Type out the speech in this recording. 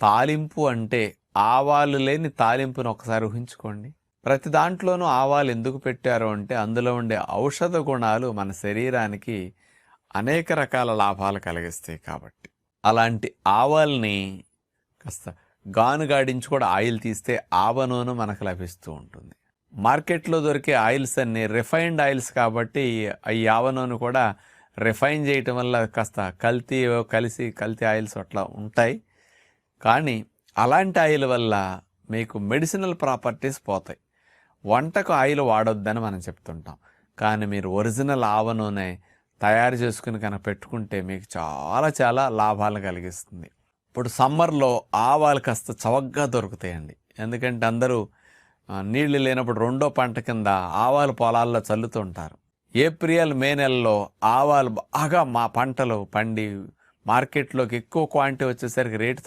తాలింపు అంటే ఆవాలు లేని తాలింపును ఒకసారి ఊహించుకోండి. ప్రతి దాంట్లోనూ ఆవాలు ఎందుకు పెట్టారు అంటే అందులో ఉండే ఔషధ గుణాలు మన శరీరానికి అనేక రకాల లాభాలు కలిగిస్తాయి కాబట్టి. అలాంటి ఆవాల్ని కాస్త గానుగాడించి కూడా ఆయిల్ తీస్తే ఆవ నూనె మనకు లభిస్తూ ఉంటుంది. మార్కెట్లో దొరికే ఆయిల్స్ అన్నీ రిఫైన్డ్ ఆయిల్స్ కాబట్టి ఈ ఆవ నూనె కూడా రిఫైన్ చేయటం వల్ల కాస్త కల్తీ ఆయిల్స్ అట్లా ఉంటాయి. కానీ అలాంటి ఆయిల్ వల్ల మీకు మెడిసినల్ ప్రాపర్టీస్ పోతాయి. వంటకు ఆయిల్ వాడొద్దని మనం చెప్తుంటాం. కానీ మీరు ఒరిజినల్ ఆవ నూనె తయారు చేసుకుని కనుక పెట్టుకుంటే మీకు చాలా చాలా లాభాలు కలిగిస్తుంది. ఇప్పుడు సమ్మర్లో ఆవాలు కాస్త చవకగా దొరుకుతాయండి. ఎందుకంటే అందరూ నీళ్లు లేనప్పుడు రెండో పంట కింద ఆవాలు పొలాల్లో చల్లుతుంటారు. ఏప్రిల్ మే నెలలో ఆవాలు బాగా మా పంటలు పండి మార్కెట్లోకి ఎక్కువ క్వాంటిటీ వచ్చేసరికి రేటు